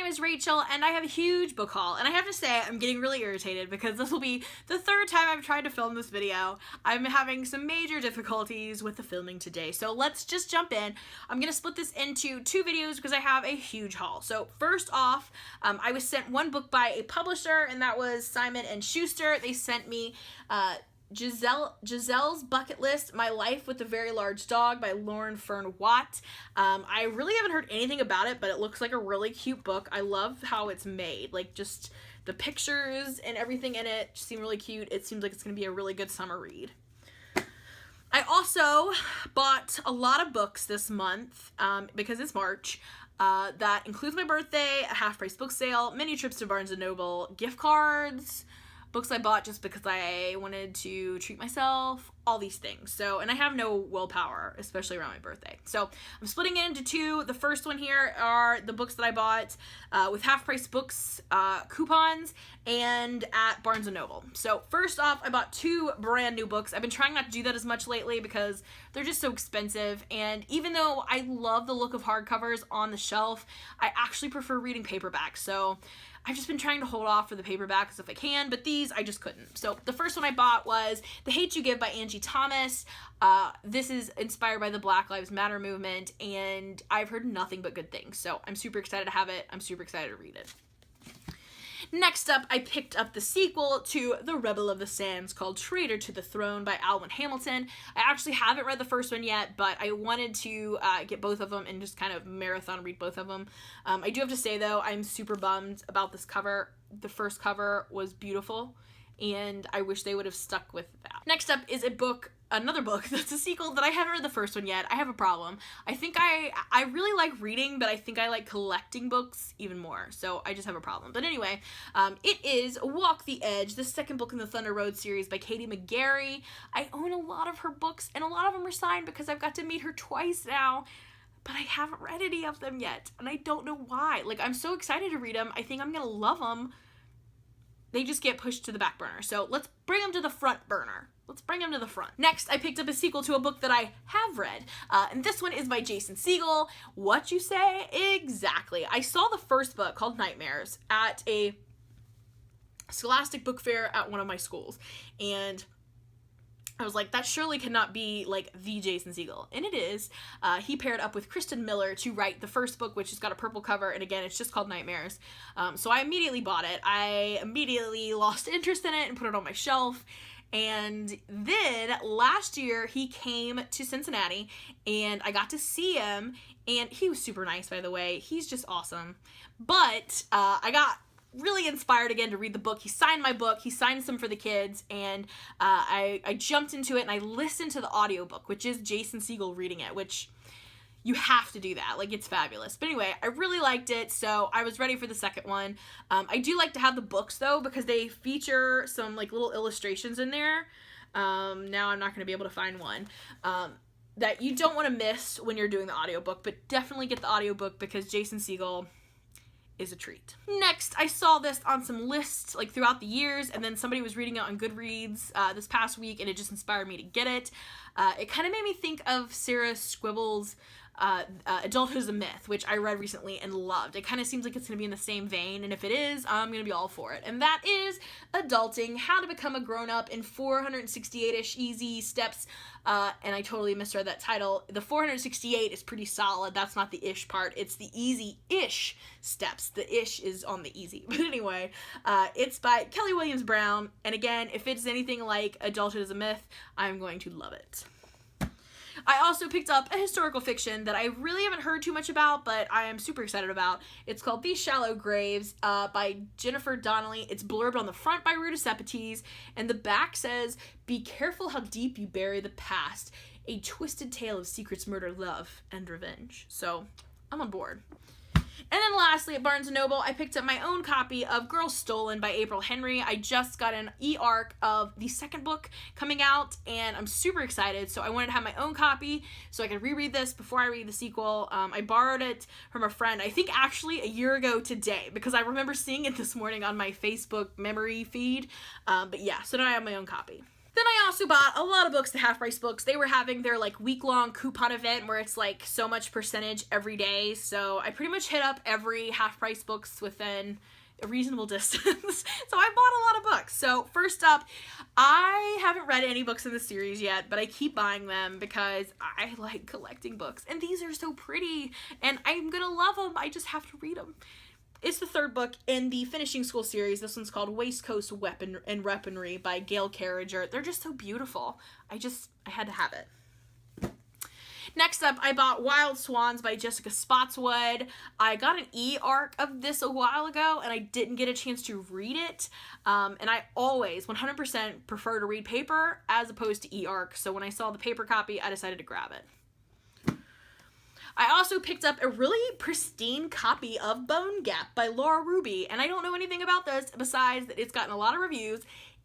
name is Rachel, and I have a huge book haul, and I have to say, I'm getting really irritated because this will be the third time I've tried to film this video. I'm having some major difficulties with the filming today, so let's just jump in. I'm gonna split this into two videos because I have a huge haul. So first off, I was sent one book by a publisher, and that was Simon & Schuster. They sent me Giselle's Bucket List, My Life with a Very Large Dog by Lauren Fern Watt. I really haven't heard anything about it, but it looks like a really cute book. I love how it's made. Like, just the pictures and everything in it seem really cute. It seems like it's going to be a really good summer read. I also bought a lot of books this month because it's March. That includes my birthday, a half-price book sale, many trips to Barnes & Noble, gift cards, books I bought just because I wanted to treat myself, all these things. So, and I have no willpower, especially around my birthday. So I'm splitting it into two. The first one here are the books that I bought with half-price books coupons and at Barnes & Noble. So first off, I bought two brand new books. I've been trying not to do that as much lately because they're just so expensive. And even though I love the look of hardcovers on the shelf, I actually prefer reading paperbacks. So I've just been trying to hold off for the paperbacks if I can, but these I just couldn't. So the first one I bought was The Hate U Give by Angie Thomas. This is inspired by the Black Lives Matter movement, and I've heard nothing but good things. So I'm super excited to have it. I'm super excited to read it. Next up, I picked up the sequel to The Rebel of the Sands called Traitor to the Throne by Alwyn Hamilton. I actually haven't read the first one yet, but I wanted to get both of them and just kind of marathon read both of them. I do have to say, though, I'm super bummed about this cover. The first cover was beautiful, and I wish they would have stuck with that. Next up is another book that's a sequel that I haven't read the first one yet. I have a problem. I think I really like reading, but I think I like collecting books even more, so I just have a problem. But anyway, it is Walk the Edge, the second book in the Thunder Road series by Katie McGarry. I own a lot of her books, and a lot of them are signed because I've got to meet her twice now, but I haven't read any of them yet, and I don't know why. Like, I'm so excited to read them. I think I'm gonna love them. They just get pushed to the back burner. So let's bring them to the front burner. Let's bring them to the front. Next, I picked up a sequel to a book that I have read, and this one is by Jason Segel. What you say? Exactly. I saw the first book called Nightmares at a Scholastic book fair at one of my schools, and I was like, that surely cannot be like the Jason Segel, and it is. He paired up with Kristen Miller to write the first book, which has got a purple cover, and again, it's just called Nightmares. So I immediately bought it. I immediately lost interest in it and put it on my shelf. And then last year he came to Cincinnati and I got to see him, and he was super nice, by the way. He's just awesome. But I got really inspired again to read the book. He signed my book, he signed some for the kids, and I jumped into it and I listened to the audiobook, which is Jason Segel reading it, which you have to do that. Like, it's fabulous. But anyway, I really liked it, so I was ready for the second one. I do like to have the books, though, because they feature some, like, little illustrations in there. Now I'm not going to be able to find one. That you don't want to miss when you're doing the audiobook, but definitely get the audiobook because Jason Segel is a treat. Next, I saw this on some lists like throughout the years, and then somebody was reading it on Goodreads this past week, and it just inspired me to get it. It kind of made me think of Sarah Squibble's Adulthood is a Myth, which I read recently and loved. It kind of seems like it's going to be in the same vein, and if it is, I'm going to be all for it. And that is Adulting, How to Become a Grown-Up in 468-ish Easy Steps, and I totally misread that title. The 468 is pretty solid. That's not the ish part. It's the easy-ish steps. The ish is on the easy. But anyway, it's by Kelly Williams Brown, and again, if it's anything like Adulthood is a Myth, I'm going to love it. I also picked up a historical fiction that I really haven't heard too much about, but I am super excited about. It's called These Shallow Graves by Jennifer Donnelly. It's blurbed on the front by Ruta Sepetys, and the back says, "Be careful how deep you bury the past. A twisted tale of secrets, murder, love, and revenge." So, I'm on board. And then lastly, at Barnes & Noble, I picked up my own copy of Girls Stolen by April Henry. I just got an e-arc of the second book coming out, and I'm super excited. So I wanted to have my own copy so I could reread this before I read the sequel. I borrowed it from a friend, I think actually a year ago today, because I remember seeing it this morning on my Facebook memory feed. But yeah, so now I have my own copy. Then I also bought a lot of books at Half Price Books. They were having their like week-long coupon event where it's like so much percentage every day. So I pretty much hit up every Half Price Books within a reasonable distance. So I bought a lot of books. So first up, I haven't read any books in the series yet, but I keep buying them because I like collecting books. And these are so pretty and I'm gonna love them. I just have to read them. It's the third book in the Finishing School series. This one's called Waist Coast Weapon and Weaponry by Gail Carriger. They're just so beautiful. I had to have it. Next up, I bought Wild Swans by Jessica Spotswood. I got an e-arc of this a while ago, and I didn't get a chance to read it. And I always, 100%, prefer to read paper as opposed to e-arc. So when I saw the paper copy, I decided to grab it. I also picked up a really pristine copy of Bone Gap by Laura Ruby, and I don't know anything about this besides that it's gotten a lot of reviews.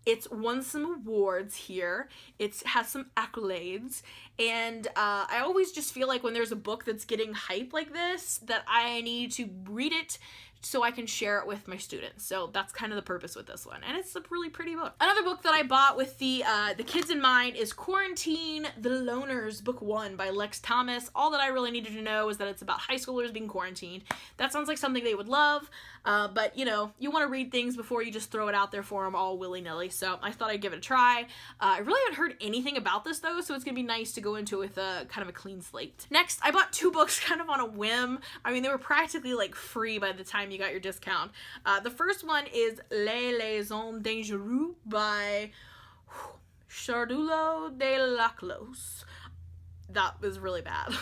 It's won some awards here. It has some accolades, and I always just feel like when there's a book that's getting hype like this, that I need to read it so I can share it with my students. So that's kind of the purpose with this one. And it's a really pretty book. Another book that I bought with the kids in mind is Quarantine the Loners, Book 1 by Lex Thomas. All that I really needed to know is that it's about high schoolers being quarantined. That sounds like something they would love, but you know, you want to read things before you just throw it out there for them all willy-nilly. So I thought I'd give it a try. I really haven't heard anything about this though, so it's gonna be nice to go into it with a kind of a clean slate. Next, I bought 2 books kind of on a whim. I mean, they were practically like free by the time you got your discount. The first one is Les Liaisons Dangereuses by Chardulo de Laclos. That was really bad.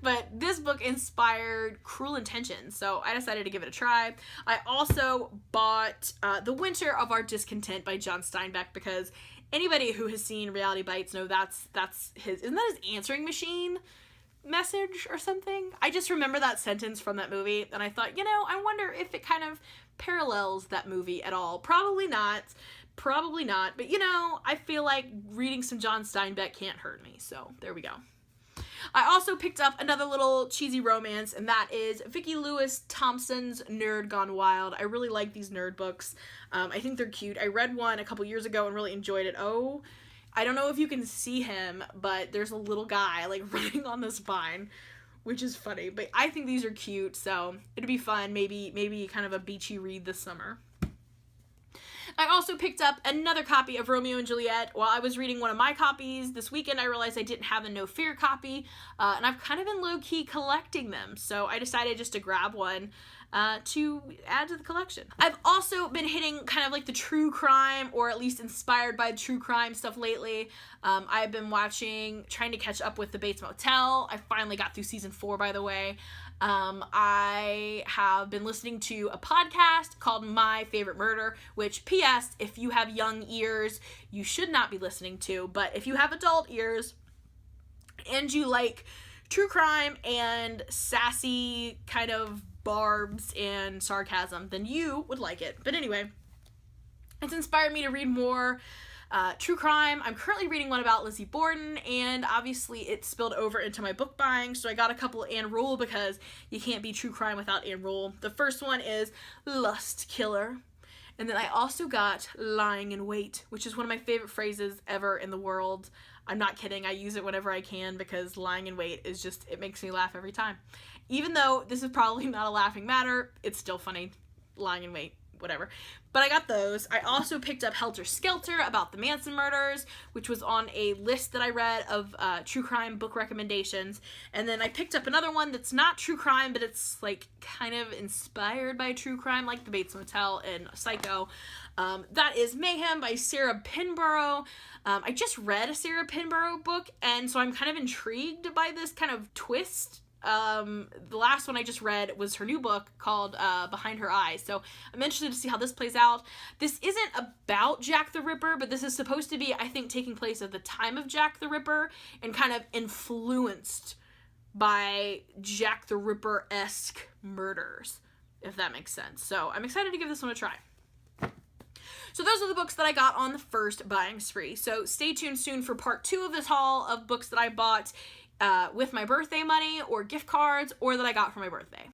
But this book inspired Cruel Intentions, so I decided to give it a try. I also bought The Winter of Our Discontent by John Steinbeck because anybody who has seen Reality Bites know that's his, isn't that his answering machine message or something? I just remember that sentence from that movie and I thought, you know, I wonder if it kind of parallels that movie at all. Probably not, but you know, I feel like reading some John Steinbeck can't hurt me, so there we go. I also picked up another little cheesy romance, and that is Vicki Lewis Thompson's Nerd Gone Wild. I really like these nerd books. I think they're cute. I read one a couple years ago and really enjoyed it. Oh, I don't know if you can see him, but there's a little guy like running on this vine, which is funny, but I think these are cute, so it'd be fun. Maybe kind of a beachy read this summer. I also picked up another copy of Romeo and Juliet. While I was reading one of my copies this weekend, I realized I didn't have a No Fear copy, and I've kind of been low-key collecting them, so I decided just to grab one to add to the collection. I've also been hitting kind of like the true crime, or at least inspired by true crime stuff lately. I've been trying to catch up with The Bates Motel. I finally got through season 4, by the way. I have been listening to a podcast called My Favorite Murder, which, P.S., if you have young ears, you should not be listening to, but if you have adult ears and you like true crime and sassy kind of barbs and sarcasm, then you would like it. But anyway, it's inspired me to read more true crime. I'm currently reading one about Lizzie Borden, and obviously it spilled over into my book buying, so I got a couple Ann Rule because you can't be true crime without Ann Rule. The first one is Lust Killer, and then I also got Lying in Wait, which is one of my favorite phrases ever in the world. I'm not kidding, I use it whenever I can because lying in wait is just, it makes me laugh every time. Even though this is probably not a laughing matter, it's still funny. Lying in wait, whatever. But I got those. I also picked up Helter Skelter about the Manson murders, which was on a list that I read of true crime book recommendations. And then I picked up another one that's not true crime, but it's like kind of inspired by true crime, like The Bates Motel and Psycho. That is Mayhem by Sarah Pinborough. I just read a Sarah Pinborough book, and so I'm kind of intrigued by this kind of twist. The last one I just read was her new book called Behind Her Eyes, so I'm interested to see how this plays out. This isn't about Jack the Ripper, but this is supposed to be, I think, taking place at the time of Jack the Ripper and kind of influenced by Jack the Ripper-esque murders, if that makes sense. So I'm excited to give this one a try. So those are the books that I got on the first buying spree. So stay tuned soon for part 2 of this haul of books that I bought with my birthday money or gift cards or that I got for my birthday.